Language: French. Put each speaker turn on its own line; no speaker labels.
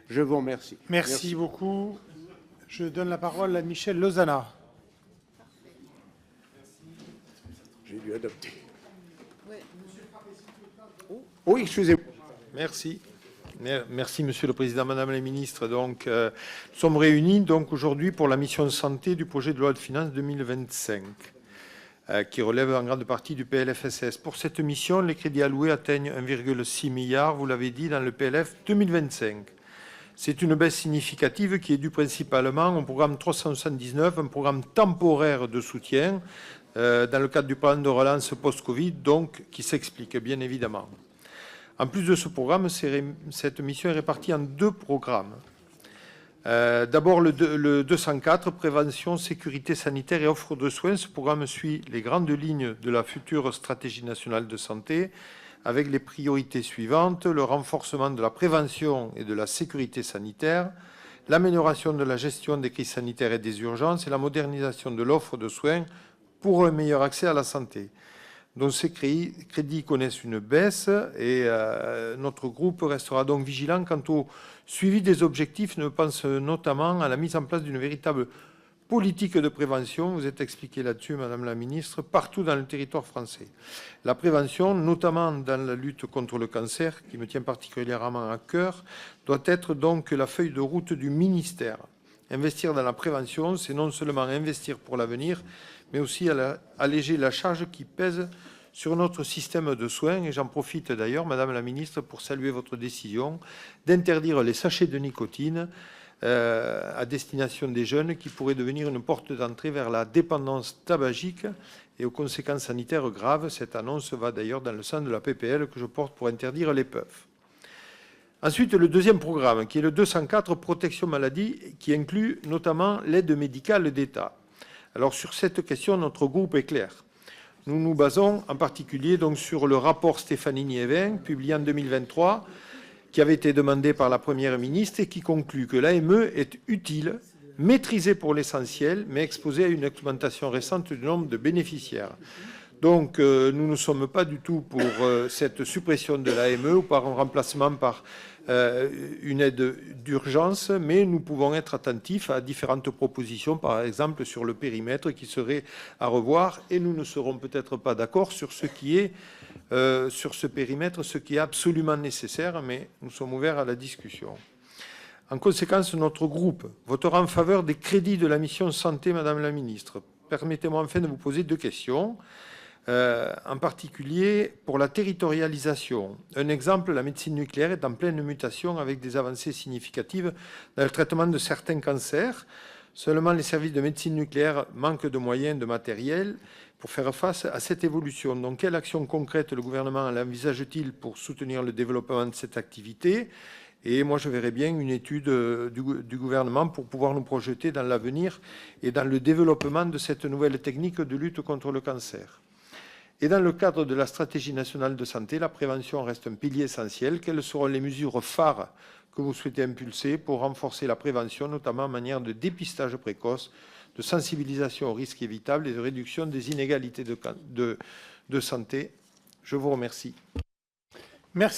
Je vous remercie.
Merci beaucoup. Je donne la parole à Michel Lozana.
J'ai dû adopter. Oui, excusez-moi.
Merci. Merci, Monsieur le Président, Madame la Ministre. Donc, nous sommes réunis donc aujourd'hui pour la mission santé du projet de loi de finances 2025, qui relève en grande partie du PLFSS. Pour cette mission, les crédits alloués atteignent 1,6 milliard, vous l'avez dit, dans le PLF 2025. C'est une baisse significative qui est due principalement au programme 379, un programme temporaire de soutien dans le cadre du plan de relance post-Covid, donc qui s'explique bien évidemment. En plus de ce programme, cette mission est répartie en deux programmes. D'abord, le 204, prévention, sécurité sanitaire et offre de soins. Ce programme suit les grandes lignes de la future stratégie nationale de santé, avec les priorités suivantes: le renforcement de la prévention et de la sécurité sanitaire, l'amélioration de la gestion des crises sanitaires et des urgences et la modernisation de l'offre de soins pour un meilleur accès à la santé. Donc ces crédits connaissent une baisse et notre groupe restera donc vigilant quant au suivi des objectifs. Je pense notamment à la mise en place d'une véritable politique de prévention, vous êtes expliqué là-dessus, Madame la Ministre, partout dans le territoire français. La prévention, notamment dans la lutte contre le cancer, qui me tient particulièrement à cœur, doit être donc la feuille de route du ministère. Investir dans la prévention, c'est non seulement investir pour l'avenir, mais aussi alléger la charge qui pèse sur notre système de soins. Et j'en profite d'ailleurs, Madame la Ministre, pour saluer votre décision d'interdire les sachets de nicotine à destination des jeunes, qui pourraient devenir une porte d'entrée vers la dépendance tabagique et aux conséquences sanitaires graves. Cette annonce va d'ailleurs dans le sens de la PPL que je porte pour interdire les puffs. Ensuite, le deuxième programme, qui est le 204, protection maladie, qui inclut notamment l'aide médicale d'État. Alors, sur cette question, notre groupe est clair. Nous nous basons en particulier donc sur le rapport Stefanini-Evin, publié en 2023, qui avait été demandé par la Première ministre et qui conclut que l'AME est utile, maîtrisée pour l'essentiel, mais exposée à une augmentation récente du nombre de bénéficiaires. Donc, nous ne sommes pas du tout pour cette suppression de l'AME ou par un remplacement par une aide d'urgence, mais nous pouvons être attentifs à différentes propositions, par exemple sur le périmètre qui serait à revoir, et nous ne serons peut-être pas d'accord sur ce qui est sur ce périmètre, ce qui est absolument nécessaire, mais nous sommes ouverts à la discussion. En conséquence, notre groupe votera en faveur des crédits de la mission santé, Madame la Ministre. Permettez-moi enfin de vous poser deux questions. En particulier pour la territorialisation. Un exemple, la médecine nucléaire est en pleine mutation avec des avancées significatives dans le traitement de certains cancers. Seulement, les services de médecine nucléaire manquent de moyens, de matériel pour faire face à cette évolution. Donc, quelle action concrète le gouvernement envisage-t-il pour soutenir le développement de cette activité ? Et moi, je verrais bien une étude du gouvernement pour pouvoir nous projeter dans l'avenir et dans le développement de cette nouvelle technique de lutte contre le cancer. Et dans le cadre de la stratégie nationale de santé, la prévention reste un pilier essentiel. Quelles seront les mesures phares que vous souhaitez impulser pour renforcer la prévention, notamment en matière de dépistage précoce, de sensibilisation aux risques évitables et de réduction des inégalités de santé? Je vous remercie.
Merci.